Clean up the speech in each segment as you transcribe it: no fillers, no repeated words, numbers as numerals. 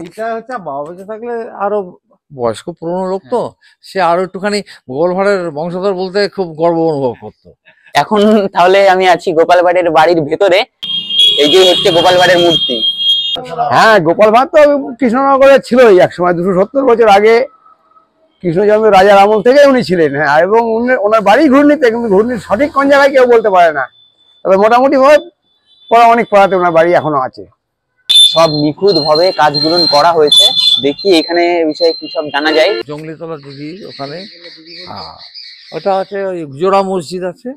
এটা হচ্ছে বাবা বেঁচে থাকলে আরো বয়স্ক পুরনো লোক তো, সে আরো একটুখানি গোপাল ভাঁড়ের বংশধর বলতে খুব গর্ব অনুভব করতো। এখন তাহলে আমি আছি গোপাল ভাঁড়ের বাড়ির ভেতরে। এই যে হচ্ছে গোপাল ভাঁড়ের মূর্তি। হ্যাঁ, গোপাল ভাঁড় তো কৃষ্ণনগরে ছিলই একসময়, 270 বছর আগে কৃষ্ণচন্দ্র রাজার আমল থেকে উনি ছিলেন। হ্যাঁ, এবং ওনার বাড়ি ঘূর্ণিতে, কিন্তু ঘূর্ণির সঠিক কোন জায়গায় কেউ বলতে পারে না, তবে মোটামুটি ভাবে অনেক পড়াতে ওনার বাড়ি এখনো আছে। সব নিখুঁত ভাবে কাজগুলো করা হয়েছে। দেখি এখানে বিষয়ে কি সব জানা যায়। জঙ্গলিতলা দিঘি ওখানে, ওটা আছে ওই জোড়া মসজিদ আছে,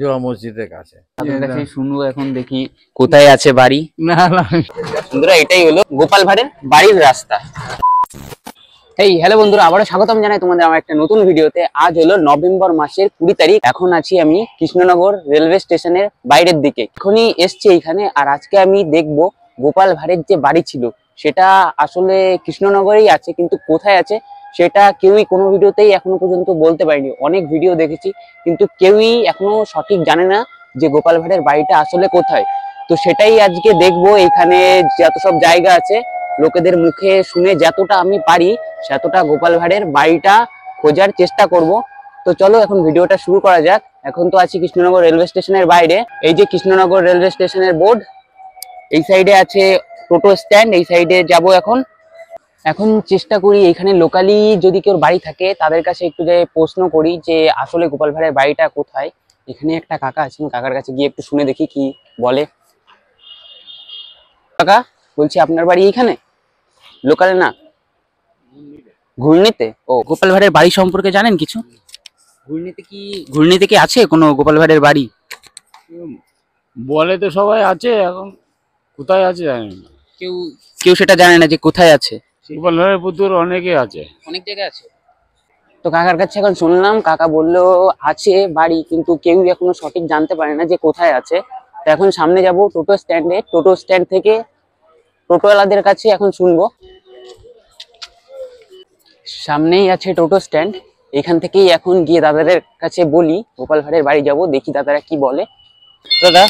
জোড়া মসজিদের কাছে। শুনবো এখন, দেখি কোথায় আছে বাড়ি। না না বন্ধুরা, এটাই হলো গোপাল ভাঁড়ের বাড়ির রাস্তা। এই হ্যালো বন্ধুরা, আবারও স্বাগতম জানাই তোমাদের আমার একটা নতুন ভিডিওতে। আজ হলো নভেম্বর মাসের 20 তারিখ। এখন আছি আমি কৃষ্ণনগর রেলওয়ে স্টেশনের বাইরের দিকে। এখনই এসছি এইখানে, আর আজকে আমি দেখবো গোপাল ভাঁড়ের যে বাড়ি ছিল সেটা আসলে কৃষ্ণনগরেই আছে, কিন্তু কোথায় আছে সেটা কেউই কোনো ভিডিওতেই এখনো পর্যন্ত বলতে পারেনি। অনেক ভিডিও দেখেছি, কিন্তু কেউই এখনো সঠিক জানে না যে গোপাল ভাঁড়ের বাড়িটা আসলে কোথায়। তো সেটাই আজকে দেখবো। এখানে যত সব জায়গা আছে, লোকেদের মুখে শুনে যতটা আমি পারি সেতটা গোপাল ভাঁড়ের বাড়িটা খোঁজার চেষ্টা করব। তো চলো এখন ভিডিওটা শুরু করা যাক। এখন তো আছি কৃষ্ণনগর রেলওয়ে স্টেশনের বাইরে। এই যে কৃষ্ণনগর রেলওয়ে স্টেশনের বোর্ড, এই সাইডে আছে টোটো স্ট্যান্ড, এই সাইডে যাব এখন। এখন চেষ্টা করি এখানে লোকালি যদি কেউ বাড়ি থাকে তাদের কাছে একটু যে প্রশ্ন করি যে আসলে গোপাল ভাঁড়ের বাড়িটা কোথায়। এখানে একটা কাকা আছেন, কাকার কাছে গিয়ে একটু শুনে দেখি কি বলে। কাকা, বলছি আপনার বাড়ি এইখানে? লোকালে না, ঘূর্ণিতে? ও, গোপাল ভাঁড়ের বাড়ি সম্পর্কে জানেন কিছু? ঘূর্ণিতে কি আছে কোনো গোপাল ভাঁড়ের বাড়ি? বলে তো সবাই আছে, এখন কোথায় আছে জানি না। কেউ সেটা জানে না যে কোথায় আছে। গোপাল ভাঁড়ের পুতুল অনেকে আছে, অনেক জায়গায় আছে। তো কাকার কাছে এখন শুনলাম, কাকা বললো আছে বাড়ি, কিন্তু কেউ এখনো সঠিক জানতে পারে না যে কোথায় আছে। তো এখন সামনে যাব টোটো স্ট্যান্ডে, টোটো স্ট্যান্ড থেকে টোটোওয়ালাদের কাছে এখন শুনবো। সামনেই আছে টোটো স্ট্যান্ড, এখান থেকেই এখন গিয়ে দাদাদের কাছে বলি গোপাল ভাঁড়ের বাড়ি যাব, দেখি দাদারা কি বলে। দাদা,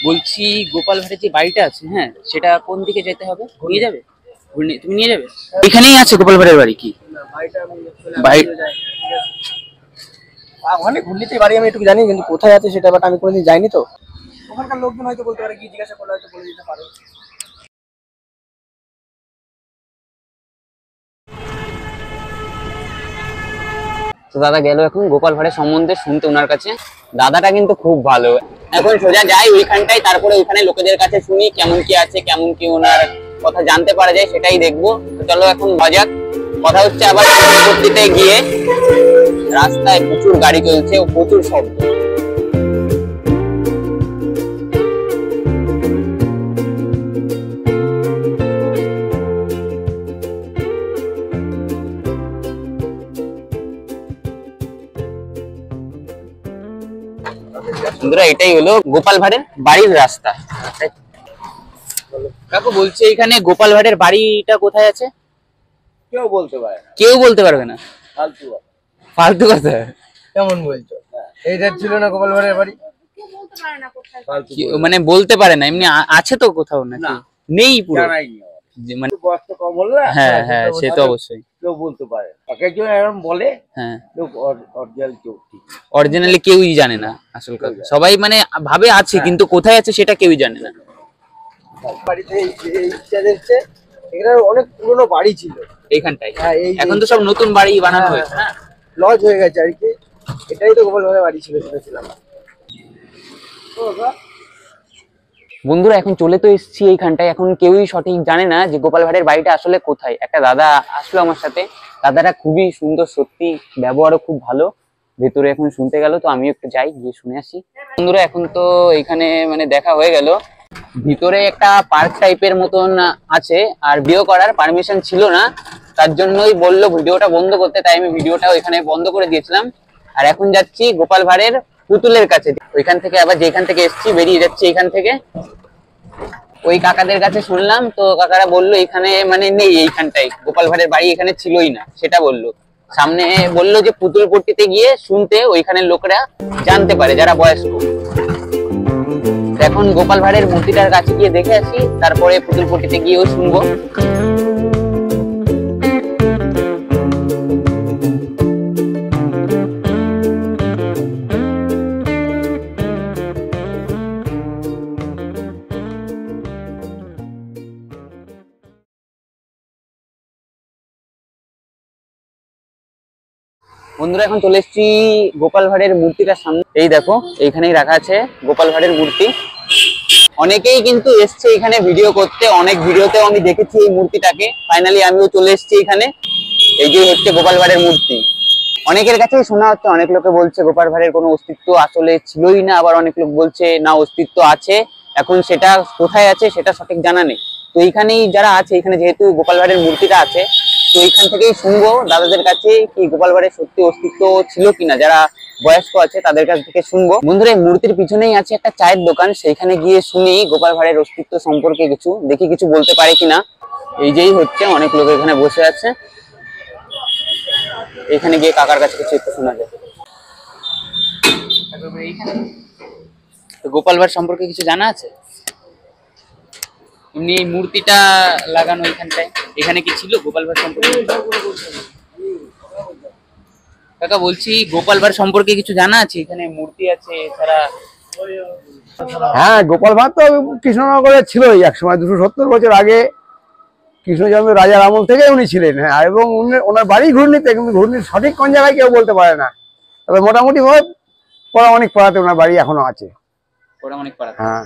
বলছি গোপাল ভাঁড়ের যে বাড়িটা আছে, হ্যাঁ, সেটা কোন দিকে যেতে হবে? নিয়ে যাবে? তুমি নিয়ে যাবে? এখানেই আছে গোপাল ভাঁড়ের বাড়ি কি? ওখানে ঘূর্ণিতে বাড়ি, আমি একটু জানি, কিন্তু কোথায় আছে সেটা বাট আমি কোনোদিন যাইনি। তো ওখানকার লোকজন হয়তো বলতে পারে, কি জিজ্ঞাসা করলে হয়তো বলে দিতে পারে। তো দাদা গেল এখন গোপাল ভাঁড়ের সম্বন্ধে শুনতে ওনার কাছে। দাদাটা কিন্তু খুব ভালো। এখন সোজা যাই ওইখানটাই, তারপরে ওইখানে লোকেদের কাছে শুনি কেমন কি আছে, কেমন কি ওনার কথা জানতে পারা যায় সেটাই দেখবো। তো চলো এখন বাজার কথা হচ্ছে। আবার পরবর্তীতে গিয়ে রাস্তায় প্রচুর গাড়ি চলছে ও প্রচুর শব্দ। বন্ধুরা, এটাই হলো গোপাল ভাঁড়ের বাড়ির রাস্তা। কাকু, বলছে এখানে গোপাল ভাঁড়ের বাড়িটা কোথায় আছে? কেউ বলতে পারে না, কেউ বলতে পারবে না। ফালতু কথা কেমন বলছো? এইটা ছিল না গোপাল ভাঁড়ের বাড়ি? মানে বলতে পারে না, এমনি আছে তো কোথাও নাকি? নেই পুরো, মানে বয়স কম হল না। হ্যাঁ হ্যাঁ, সে তো অবশ্যই। কেউ বলতে পারে, একজন এরকম বলে। হ্যাঁ, অরিজিনাল কেউই জানে না আসল কথা। সবাই মানে ভাবে আছে, কিন্তু কোথায় আছে সেটা কেউই জানে না। বাড়িতে এখানে অনেক পুরনো বাড়ি ছিল এইখানটায়। এখন তো সব নতুন বাড়ি বানানো হয়েছে না, লজ হয়ে গেছে আর কি। এটাই তো গোপাল ভাঁড়ের বাড়ি ছিল, শুনেছিলাম। বন্ধুরা, এখন চলে তো এসেছি এইখানটায়। এখন কেউই সঠিক জানে না যে গোপাল ভাঁড়ের বাড়িটা আসলে কোথায়। একটা দাদা আসলো আমার সাথে, দাদাটা খুবই সুন্দর, সত্যি ব্যবহারও খুব ভালো। ভেতরে এখন শুনতে গেল, তো আমিও একটু যাই, গিয়ে শুনে আসি। বন্ধুরা, এখন তো এখানে মানে দেখা হয়ে গেল। ভিতরে একটা পার্ক টাইপের মতন আছে, আর ভিডিও করার পারমিশন ছিল না, তার জন্যই বললো ভিডিওটা বন্ধ করতে, তাই আমি ভিডিওটা ওইখানে বন্ধ করে দিয়েছিলাম। আর এখন যাচ্ছি গোপাল ভাঁড়ের পুতুলের কাছে। ওইখান থেকে আবার যেখান থেকে এসেছি বেরিয়ে যাচ্ছি এখান থেকে। ওই কাকাদের কাছে শুনলাম, তো কাকারা বললো এখানে মানে নেই, এইখানটাই গোপাল ভাঁড়ের বাড়ি এখানে ছিলই না, সেটা বললো। সামনে বললো যে পুতুল পট্টিতে গিয়ে শুনতে ওইখানের লোকেরা জানতে পারে, যারা বয়স্ক। এখন গোপাল ভাঁড়ের মূর্তিটার কাছে গিয়ে দেখে আসি, তারপরে পুতুল পট্টিতে গিয়েও শুনবো। বন্ধুরা এখন চলে এসেছি গোপাল ভাঁড়ের মূর্তিটার সামনে। এই দেখো এইখানেই রাখা আছে গোপাল ভাঁড়ের মূর্তি। অনেকেই কিন্তু এসছে এখানে ভিডিও করতে, অনেক ভিডিওতেও আমি দেখেছি এই মূর্তিটাকে। ফাইনালি আমিও চলে এসেছি এখানে। এই যে হচ্ছে গোপাল ভাঁড়ের মূর্তি। অনেকের কাছেই শোনা হচ্ছে, অনেক লোকে বলছে গোপাল ভাঁড়ের কোনো অস্তিত্ব আসলে ছিলই না, আবার অনেক লোক বলছে না অস্তিত্ব আছে, এখন সেটা কোথায় আছে সেটা সঠিক জানা নেই। তো এইখানেই যারা আছে, এখানে যেহেতু গোপাল ভাঁড়ের মূর্তিটা আছে, তো এইখান থেকেই শুনবো দাদাদের কাছে কি গোপাল ভাঁড়ের সত্যি অস্তিত্ব ছিল কিনা, যারা বয়স্ক আছে তাদের কাছ থেকে শুনবো। বন্ধুরা এই মূর্তির পিছনেই আছে একটা চায়ের দোকান, সেইখানে গিয়ে শুনি গোপাল ভাঁড়ের অস্তিত্ব সম্পর্কে কিছু, দেখি কিছু বলতে পারে কিনা। এই যেই হচ্ছে অনেক লোক এখানে বসে আছে, এখানে গিয়ে কাকার কাছে কিছু একটু শোনা যায়। তো গোপাল ভাঁড় সম্পর্কে কিছু জানা আছে? এমনি এই মূর্তিটা লাগানো এখানটায়, এখানে কি ছিল গোপাল ভাঁড় সম্পর্কে? কাকা বলছি গোপাল ভাঁড় সম্পর্কে কিছু জানা আছে? এখানে মূর্তি আছে এছাড়া? হ্যাঁ, গোপাল ভাঁড় তো কৃষ্ণনগরে ছিলই একসময়, 270 বছর আগে কৃষ্ণচন্দ্র রাজার আমল থেকে উনি ছিলেন। হ্যাঁ, এবং ওনার বাড়ি ঘূর্ণিতে, কিন্তু ঘূর্ণির সঠিক কোন জায়গায় কেউ বলতে পারে না, তবে মোটামুটি ভাবে পরামানিক পাড়াতে ওনার বাড়ি এখনো আছে। হ্যাঁ,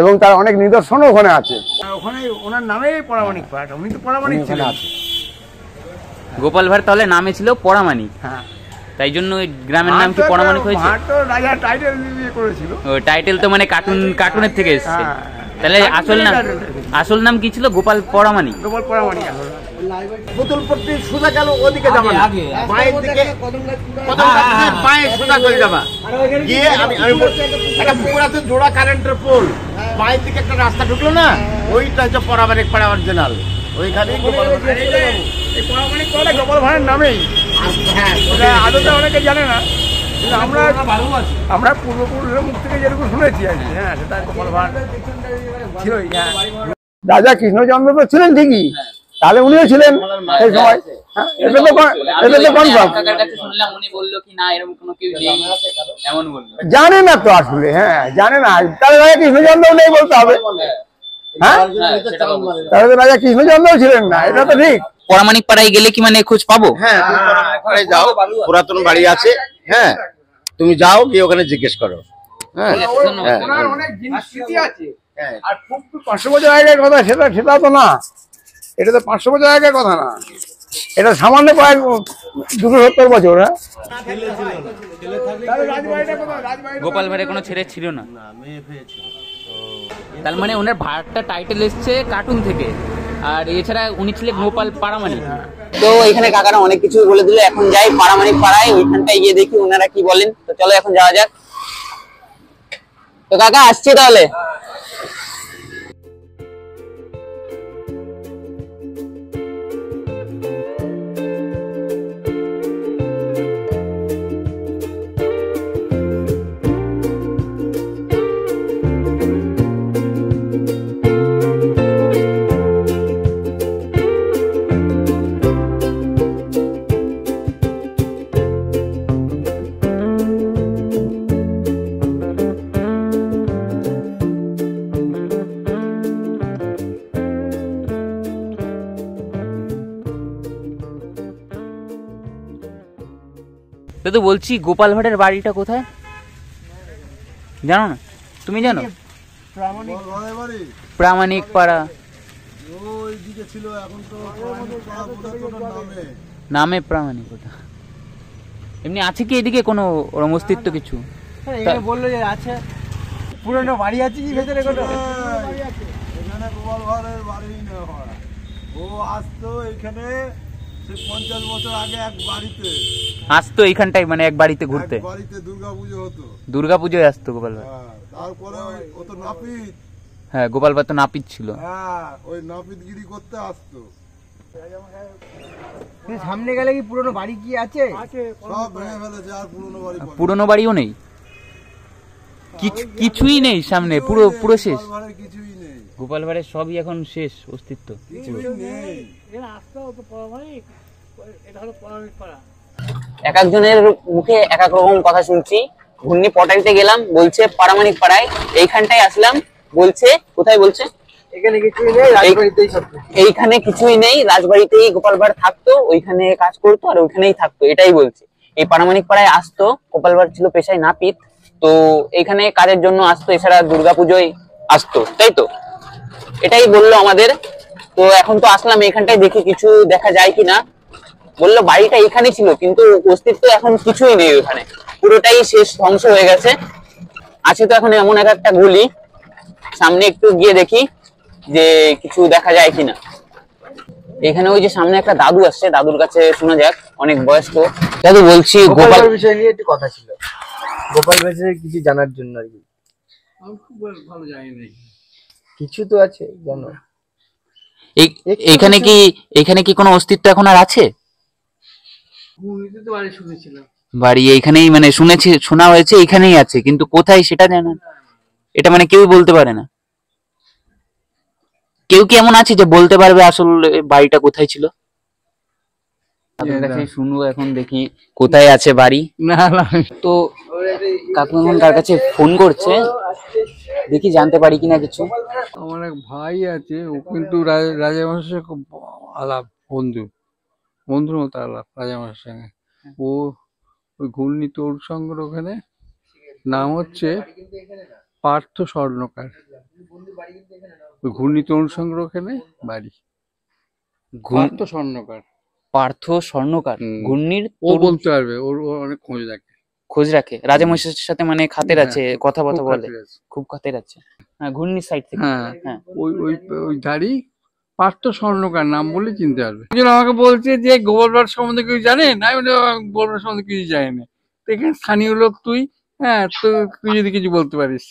এবং তার অনেক নিদর্শনও ওখানে আছে। ওখানে ওনার নামেই পরামানিক পাড়াটা, উনি তো পরামানিক ছিলেন। গোপাল ভাঁড় তাহলে নামে ছিল পরামানিক। হ্যাঁ, তাই জন্য ওই গ্রামের নাম কি পরামানিক হয়েছে? ভাঁড় তো রাজা টাইটেল দিয়ে করেছিল। ও টাইটেল তো মানে কার্টুনের থেকে এসেছে। তাহলে আসল নাম কি ছিল? গোপাল পরামানিক। গোপাল পরামানিক। পুতুল পট্টি সোজা গেল ওদিকে যাবা না, পায়ের দিকে পায়ে সোজা করে যাবা, গিয়ে আমি একটা পুকুর আছে, জোড়া কারেন্টের পোল, পায়ের দিকে একটা রাস্তা ঢুকলো না, ওইটা হচ্ছে পরামানিক পাড়া অরিজিনাল। ওইখানেই গোপাল ভাঁড়, এই পরামানিক পাড়া গোপাল ভাঁড়ের নামেই। হ্যাঁ, আদতে অনেকে জানে না, কিন্তু আমরা পূর্বপুরুষের মুখ থেকে যেরকম শুনেছি আর কি। হ্যাঁ, সেটা গোপাল ভাঁড় ছিলই। হ্যাঁ, রাজা কৃষ্ণচন্দ্র তো ছিলেন ঠিকই, তাহলে উনিও ছিলেন সেই সময়। এটা তো কনফার্ম। জানে না তো আসলে, হ্যাঁ জানে না, তাহলে রাজা কৃষ্ণচন্দ্র নেই বলতে হবে। হ্যাঁ, তাহলে তো রাজা কৃষ্ণচন্দ্র ছিলেন না, এটা তো ঠিক। পরামানিক পাড়ায় গেলে কি মানে খোঁজ পাবো? হ্যাঁ, যাও, পুরাতন বাড়ি আছে। হ্যাঁ, তুমি যাও, গিয়ে ওখানে জিজ্ঞেস করো। হ্যাঁ, অনেক জিনিস স্মৃতি আছে। আর খুব 500 বছর আগের কথা, সেটা তো না, এটা তো 500 বছর আগের কথা না, এটা সামান্য প্রায় 270 বছর। হ্যাঁ, গোপাল ভাঁড়ের কোনো ছেলে ছিল না, তার মানে ওনার ভাড়টা টাইটেল এসছে কার্টুন থেকে, আর এছাড়া উনি ছিলেন গোপাল পারামানিক। তো এখানে কাকারা অনেক কিছু বলে দিল, এখন যাই পারামানিক পাড়ায়, ওইখানটায় গিয়ে দেখি ওনারা কি বলেন। তো চলো এখন যাওয়া যাক। তো কাকা আসছি তাহলে। তো বলছি গোপাল ভাঁড়ের বাড়িটা কোথায় জানো না? তুমি জানো? প্রামাণিক পাড়া নামে প্রামাণিক। ওটা এমনি আছে কি এদিকে কোনো ওরম অস্তিত্ব কিছু? বললো যে আছে, পুরনো বাড়ি আছে কি ভেতরে? এখানে গোপাল ভাঁড়ের বাড়ি ও আসতো এখানে 50 বছর আগে এক বাড়িতে আসতো এইখানটাই, মানে এক বাড়িতে ঘুরতে। বাড়িতে দুর্গাপুজো হতো, দুর্গাপুজোয় আসতো গোপাল ভাঁড়। তারপরে ও তো নাপিত। হ্যাঁ, গোপাল ভাঁড় তো নাপিত ছিল। হ্যাঁ, ওই নাপিতগিরি করতে আসতো। সামনে গেলে কি পুরনো বাড়ি কি আছে? সব ভেঙে ফেলেছে, আর পুরনো বাড়ি পুরনো বাড়িও নেই। কিছুই নেই সামনে, পুরো পুরো শেষ। গোপাল ভাড়ের কিছুই নেই, গোপাল ভাড়ের সবই এখন শেষ অস্তিত্ব। কিছুই নেই। এক একজনের মুখে এক এক রকম কথা শুনছি। ঘূর্ণি পটাইতে গেলাম, বলছে পারামানিক পাড়ায়। এইখানটায় আসলাম, বলছে কোথায়, বলছে এখানে কিছুই নেই, রাজবাড়িতেই সব কিছু। এইখানে কিছুই নেই, রাজবাড়িতেই গোপাল ভাড় থাকতো, ওইখানে কাজ করতো আর ওইখানেই থাকতো, এটাই বলছে। এই পারামানিক পাড়ায় আসতো, গোপাল ভাড় ছিল পেশায় নাপিত, তো এইখানে কাজের জন্য আসতো, এছাড়া দুর্গাপুজোয় আসতো, তাই তো? এটাই বললো আমাদের। তো এখন তো আসলাম এইখানটায়, দেখি কিছু দেখা যায় কিনা। বললো বাড়িটা এখানে ছিল, কিন্তু অস্তিত্ব এখন কিছুই নেই, ওখানে পুরোটাই শেষ, ধ্বংস হয়ে গেছে। আছে তো এখন এমন একটা গলি, সামনে একটু গিয়ে দেখি যে কিছু দেখা যায় কিনা। এখানে ওই যে সামনে একটা দাদু আসছে, দাদুর কাছে শোনা যাক, অনেক বয়স্ক দাদু। বলছি গোপাল গোপাল বিষয় নিয়ে একটু কথা ছিল, গোপাল বিষয়ে কিছু জানার জন্য আর কি। আমি খুব ভালো জানি না। কিছু তো আছে জানো। এখানে কি কোনো অস্তিত্ব এখন আর আছে? তো বাড়ি শুনেছিলাম, বাড়ি এইখানেই, মানে শুনেছি, শোনা হয়েছে এখানেই আছে, কিন্তু কোথায় সেটা জানেন, এটা মানে কেউ বলতে পারে না। কেউ কি এমন আছে যে বলতে পারবে আসলে বাড়িটা কোথায় ছিল? আপনার কাছে শুনবো এখন, দেখি কোথায় আছে বাড়ি। না না, তো কাকু এখন কার কাছে ফোন করছে, দেখি জানতে পারি কিনা কিছু। আমার এক ভাই আছে, ও কিন্তু রাজামশাইয়ের সাথে খুব আলাপ, বন্ধুর মতো আলাপ রাজামশাইয়ের সঙ্গে। ও ওই ঘূর্ণি তরুণ সংঘর ওখানে, নাম হচ্ছে পার্থ স্বর্ণকার। ওই ঘূর্ণি তরুণ সংঘর ওখানে বাড়ি, পার্থ স্বর্ণকার। পার্থ স্বর্ণকার ঘূর্ণির ও বলতে পারবে, ওর অনেক খোঁজ রাখে। খোঁজ রাখে রাজামশাইয়ের সাথে, মানে খাতের আছে, কথা খুব বলে, খাতির আছে। খুব খাতের আছে। হ্যাঁ, ঘূর্ণির সাইড থেকে। হ্যাঁ, হ্যাঁ, ওই ওই ওই ধাড়ি পার্থ স্বর্ণকার নাম বলে চিনতে পারবে। একজন আমাকে বলছে যে গোপাল ভাড় সম্বন্ধে কিছু জানেন, আমি বলি গোপাল ভাড় সম্বন্ধে কিছু জানি না। তো এখানে স্থানীয় লোক তুই, হ্যাঁ, তো তুই যদি কিছু বলতে পারিস,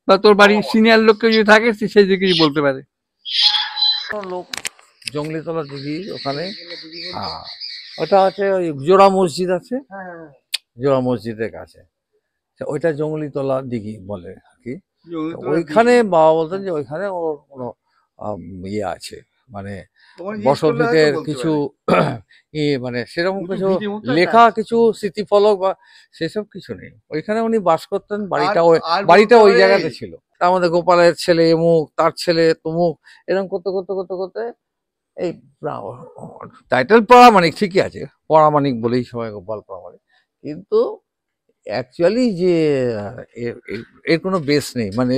বা তোর বাড়ির সিনিয়র লোক কেউ যদি থাকে, সে যদি কিছু বলতে পারে। লোক জঙ্গলিতলা দিঘি ওখানে, ওটা আছে ওই জোড়া মসজিদ আছে, জোড়া মসজিদের কাছে, ওইটা জঙ্গলিতলা দিঘি বলে আর কি। ওইখানে বাবা বলতেন যে ওইখানে ওর কোনো ইয়ে আছে, মানে বসতিদের কিছু মানে সেরকম কিছু লেখা, কিছু স্মৃতিফলক বা সেসব কিছু নেই। ওইখানে উনি বাস করতেন, বাড়িটা ওই জায়গাতে ছিল। আমাদের গোপালের ছেলে এমুক, তার ছেলে তমুক, এরকম করতে করতে করতে করতে এই টাইটেল প্রামাণিক ঠিকই আছে, প্রামাণিক বলেই সবাই গোপাল প্রামাণিক, কিন্তু অ্যাকচুয়ালি যে এর কোনো বেস নেই, মানে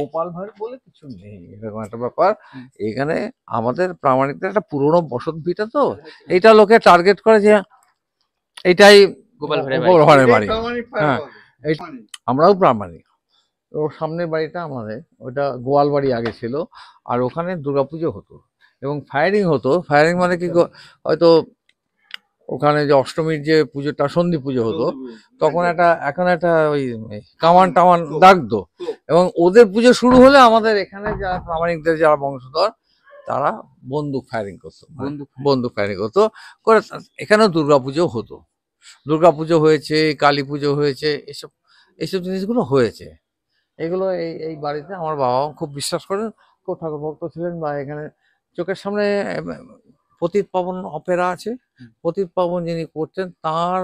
গোপাল ভাঁড় বলে কিছু নেই, এরকম একটা ব্যাপার। এখানে আমাদের প্রামাণিকদের একটা পুরোনো বসত ভিটা, তো এইটা লোকে টার্গেট করে যে এইটাই গোপাল ভাঁড়ের বাড়ি। হ্যাঁ, আমরাও প্রামাণিক। ওর সামনের বাড়িটা আমাদের, ওটা গোয়াল বাড়ি আগে ছিল, আর ওখানে দুর্গাপুজো হতো এবং ফায়ারিং হতো। ফায়ারিং মানে কি, হয়তো ওখানে যে অষ্টমীর যে পুজোটা, সন্ধি পুজো হতো, তখন এখন একটা ওই কামান টামান দাগতো, এবং ওদের পুজো শুরু হলে আমাদের এখানে যারা প্রামাণিকদের যারা বংশধর, তারা বন্দুক ফায়ারিং করতো, বন্দুক ফায়ারিং করতো করে। এখানেও দুর্গাপুজো হতো, দুর্গাপুজো হয়েছে, কালী পুজো হয়েছে, এইসব জিনিসগুলো হয়েছে। এগুলো এই বাড়িতে আমার বাবাও খুব বিশ্বাস করেন, খুব ঠাকুর ভক্ত ছিলেন। বা এখানে চোখের সামনে পতিত পাবন অপেরা আছে, পতিত পাবন যিনি করতেন, তার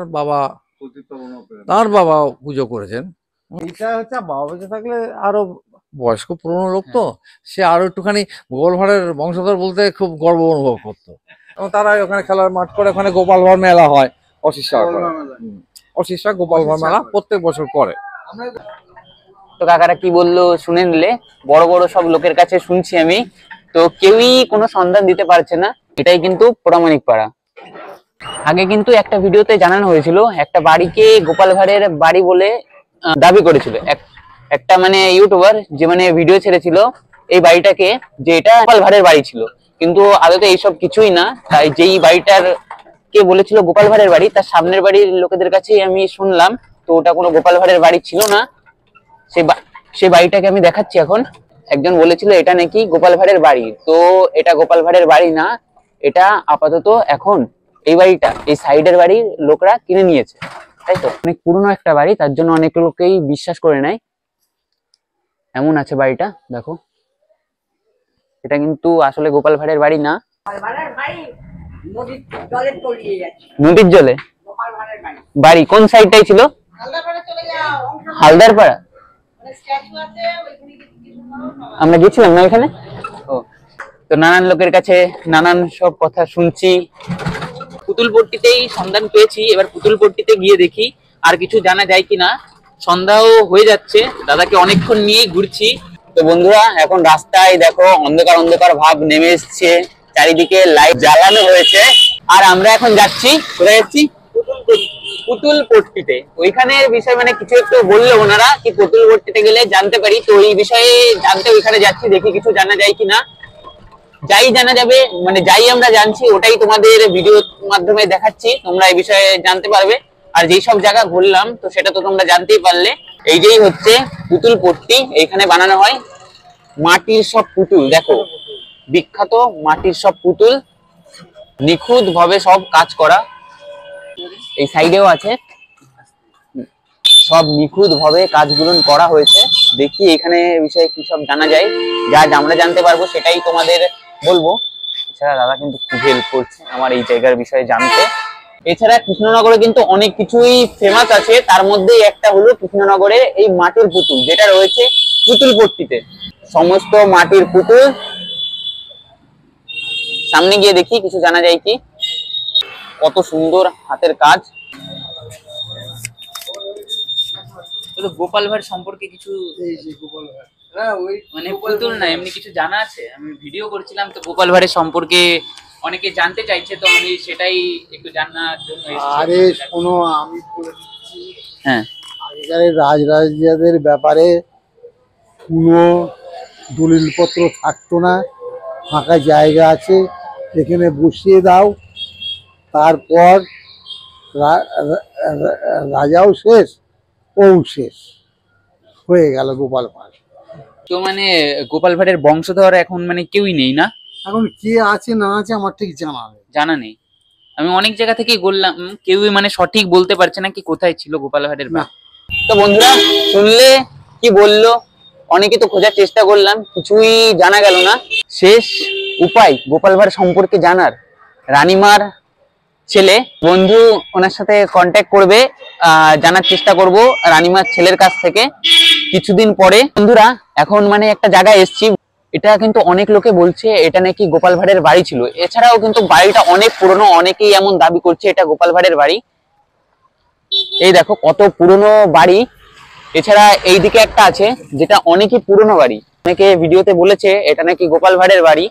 বাবা পুজো করেছেন। এটা হচ্ছে বাবা বেঁচে থাকলে, আরো বয়স্ক পুরনো লোক তো, সে আরো একটুখানি গোপাল ভাঁড়ের বংশধর বলতে খুব গর্ব অনুভব করতো। এবং তারা ওখানে খেলার মাঠ করে, ওখানে গোপাল ভাঁড় মেলা হয়, অশিষ্যা গোপাল ভাঁড় মেলা প্রত্যেক বছর করে। তো কাকারা কি বললো শুনে নিলে, বড় বড় সব লোকের কাছে শুনছি আমি, তো কেউই কোনো সন্ধান দিতে পারছে না। এটাই কিন্তু প্রামাণিক পাড়া। আগে কিন্তু একটা ভিডিওতে জানানো হয়েছিল, একটা বাড়িকে গোপাল ভাঁড়ের বাড়ি বলে দাবি করেছিল একটা মানে ইউটিউবার, যে মানে ভিডিও ছেড়েছিল এই বাড়িটাকে, যে এটা গোপাল ভাঁড়ের বাড়ি ছিল, কিন্তু আদতে এইসব কিছুই না। তাই যেই বাড়িটার কে বলেছিল গোপাল ভাঁড়ের বাড়ি, তার সামনের বাড়ির লোকেদের কাছেই আমি শুনলাম, তো ওটা কোনো গোপাল ভাঁড়ের বাড়ি ছিল না। সেই বাড়িটাকে আমি দেখাচ্ছি এখন। একজন বলেছিল এটা নাকি গোপাল ভাঁড়ের বাড়ি, তো এটা গোপাল ভাঁড়ের বাড়ি না, এটা আপাতত এখন এই বাড়িটা, এই সাইডের বাড়ির লোকরা কিনে নিয়েছে, তাই তো অনেক পুরনো একটা বাড়ি, তার জন্য অনেক লোকেই বিশ্বাস করে নেয়। এমন আছে বাড়িটা, দেখো এটা কিন্তু আসলে গোপাল ভাঁড়ের বাড়ি না, নদীর জলে বাড়ি। কোন সাইডটাই ছিল? হালদার পাড়া। আমরা গেছিলাম না ওইখানে। ও, তো নানান লোকের কাছে নানান সব কথা শুনছি। পুতুলপট্টিতেই সন্ধান পেয়েছি, এবার পুতুলপট্টিতে গিয়ে দেখি আর কিছু জানা যায় কিনা। সন্ধ্যাও হয়ে যাচ্ছে, দাদাকে অনেকক্ষণ নিয়েই ঘুরছি। তো বন্ধুরা এখন রাস্তায় দেখো অন্ধকার অন্ধকার ভাব নেমে এসছে, চারিদিকে লাইট জ্বালানো হয়েছে। আর আমরা এখন যাচ্ছি, কোথায় যাচ্ছি? পুতুলপট্টিতে। ওইখানের বিষয় মানে কিছু একটু বললো ওনারা, কি পুতুলপট্টিতে গেলে জানতে পারি, তো এই বিষয়ে জানতে ওইখানে যাচ্ছি, দেখি কিছু জানা যায় কিনা। যাই জানা যাবে, মানে যাই আমরা জানছি ওটাই তোমাদের ভিডিওর মাধ্যমে দেখাচ্ছি, তোমরা এই বিষয়ে জানতে পারবে। আর যেই সব জায়গা ঘুরলাম তো সেটা তো তোমরা জানতেই পারলে। এই যেই হচ্ছে পুতুলপট্টি, এইখানে বানানো হয় মাটির সব পুতুল। দেখো বিখ্যাত মাটির সব পুতুল, নিখুঁত ভাবে সব কাজ করা। এই সাইডেও আছে, সব নিখুঁত ভাবে কাজগুলো করা হয়েছে। দেখি এখানে বিষয়ে কি সব জানা যায়, যা আমরা জানতে পারবো সেটাই তোমাদের বলবো। এছাড়া দাদা কিন্তু খুব হেল্প করছে আমার এই জায়গার বিষয়ে জানতে। এছাড়া কৃষ্ণনগরে কিন্তু অনেক কিছুই ফেমাস আছে, তার মধ্যে একটা হলো কৃষ্ণনগরের এই মাটির পুতুল, যেটা রয়েছে পুতুলপট্টিতে। সমস্ত মাটির পুতুল, সামনে গিয়ে দেখি কিছু জানা যায় কি। কত সুন্দর হাতের কাজ। গোপাল ভাঁড় সম্পর্কে কিছু মানে পুতুল না এমনি কিছু জানা আছে? আমি ভিডিও করছিলাম তো গোপাল ভাঁড়ের সম্পর্কে অনেকে জানতে চাইছে, তো আমি সেটাই একটু জানার জন্য এসেছি। আরে শোনো, আমি বলে দিচ্ছি, হ্যাঁ, আগেকার রাজরাজাদের ব্যাপারে কোনো দলিলপত্র থাকতো না, ফাঁকা জায়গা আছে, এখানে বসিয়ে দাও, তারপর রাজাও শেষ, ও শেষ হয়ে গেল গোপাল ভাঁড়। তো মানে গোপাল ভাঁড়ের বংশধর এখন মানে কেউই নেই না? এখন কে আছে না আছে আমার ঠিক জানা নেই। জানা নেই। আমি অনেক জায়গা থেকে বললাম, কেউই মানে সঠিক বলতে পারছে না কি কোথায় ছিল গোপাল ভাঁড়ের বাড়ি। তো বন্ধুরা শুনলে কি বললো, অনেকে তো খোঁজার চেষ্টা করলাম, কিছুই জানা গেল না। শেষ উপায় গোপাল ভাঁড় সম্পর্কে জানার রানীমার ছেলে বন্ধু ওনার সাথে কন্ট্যাক্ট করবে, জানার চেষ্টা করব রানীমার ছেলের কাছ থেকে কিছুদিন পরে। বন্ধুরা এখন মানে একটা জায়গায় এসছি, এটা কিন্তু অনেক লোকে বলছে এটা নাকি গোপাল ভাঁড়ের বাড়ি ছিল। এছাড়াও কিন্তু বাড়িটা অনেক পুরনো, অনেকেই এমন দাবি করছে এটা গোপাল ভাঁড়ের বাড়ি। এই দেখো কত পুরনো বাড়ি। এছাড়া এইদিকে একটা আছে যেটা অনেকই পুরনো বাড়ি, অনেকে ভিডিওতে বলেছে এটা নাকি গোপাল ভাঁড়ের বাড়ি।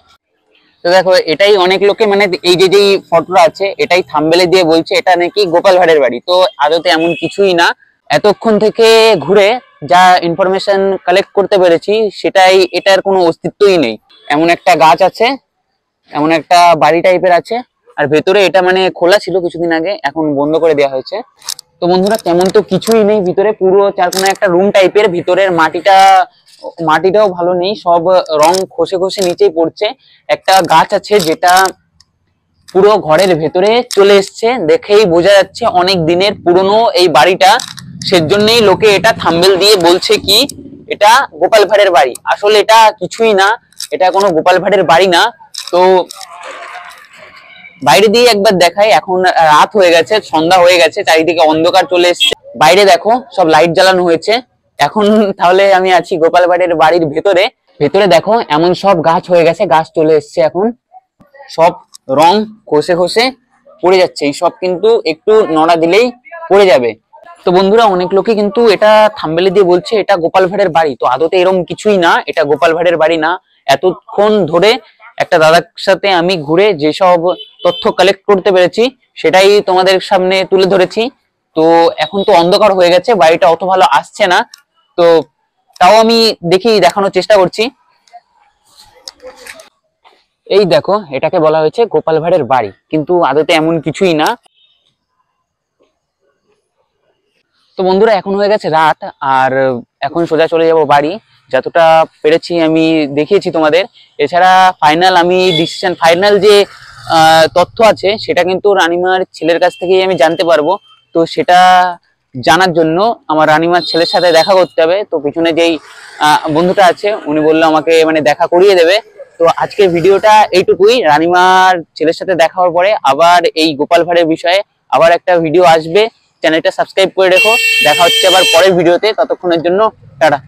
তো দেখো এটাই অনেক লোকে মানে এই যে ফটোটা আছে এটাই থাম্বনেলে দিয়ে বলছে এটা নাকি গোপাল ভাঁড়ের বাড়ি। তো আদতে এমন কিছুই না। এতক্ষণ থেকে ঘুরে যা ইনফরমেশন কালেক্ট করতে পেরেছি সেটাই, এটার কোনো অস্তিত্বই নেই। এমন একটা গাছ আছে, এমন একটা বাড়ি টাইপের আছে, আর ভেতরে এটা মানে খোলা ছিল কিছুদিন আগে, এখন বন্ধ করে দেওয়া হয়েছে। তো বন্ধুরা তেমন তো কিছুই নেই ভিতরে, পুরো চারকোনা একটা রুম টাইপের। ভিতরের মাটিটাও ভালো নেই, সব রং খসে খসে নিচেই পড়ছে। একটা গাছ আছে যেটা পুরো ঘরের ভেতরে চলে এসছে, দেখেই বোঝা যাচ্ছে অনেক দিনের পুরনো এই বাড়িটা। সেজন্যই লোকে এটা থাম্বনেল দিয়ে বলছে কি এটা গোপাল ভাঁড়ের বাড়ি। আসলে এটা কিছুই না, এটা কোনো গোপাল ভাঁড়ের বাড়ি না। তো বাইরে দিয়ে একবার দেখাই, এখন রাত হয়ে গেছে, সন্ধ্যা হয়ে গেছে, চারিদিকে অন্ধকার চলে এসছে। বাইরে দেখো সব লাইট জ্বালানো হয়েছে। এখন তাহলে আমি আছি গোপাল ভাঁড়ের বাড়ির ভেতরে। ভেতরে দেখো এমন সব গাছ হয়ে গেছে, গাছ চলে এসছে, এখন সব রং খসে খসে পড়ে যাচ্ছে। এই সব কিন্তু একটু নড়া দিলেই পড়ে যাবে। তো বন্ধুরা অনেক লোকে কিন্তু এটা থাম্বনেলে দিয়ে বলছে এটা গোপাল ভাঁড়ের বাড়ি, তো আদতে এরকম কিছুই না, এটা গোপাল ভাঁড়ের বাড়ি না। এতক্ষণ ধরে একটা দাদার সাথে আমি ঘুরে যেসব তথ্য কালেক্ট করতে পেরেছি সেটাই তোমাদের সামনে তুলে ধরেছি। তো এখন তো অন্ধকার হয়ে গেছে, বাড়িটা অত ভালো আসছে না, তো তাও আমি দেখানোর চেষ্টা করছি। এই দেখো এটাকে বলা হয়েছে গোপাল ভাঁড়ের বাড়ি, কিন্তু আদতে এমন কিছুই না। তো বন্ধুরা এখন হয়ে গেছে রাত, আর এখন সোজা চলে যাব বাড়ি। যতটা পেরেছি আমি দেখিয়েছি তোমাদের। এছাড়া ফাইনাল যে তথ্য আছে সেটা কিন্তু রানীমার ছেলের কাছ থেকেই আমি জানতে পারবো। তো সেটা জানার জন্য আমার রানিমার ছেলের সাথে দেখা করতে হবে। তো পিছনে যেই বন্ধুটা আছে উনি বললো আমাকে মানে দেখা করিয়ে দেবে। তো আজকের ভিডিওটা এইটুকুই। রানিমার ছেলের সাথে দেখা হওয়ার পরে আবার এই গোপাল ভাঁড়ের বিষয়ে আবার একটা ভিডিও আসবে। চ্যানেলটা সাবস্ক্রাইব করে রেখো। দেখা হচ্ছে আবার পরের ভিডিওতে, ততক্ষণের জন্য টাটা।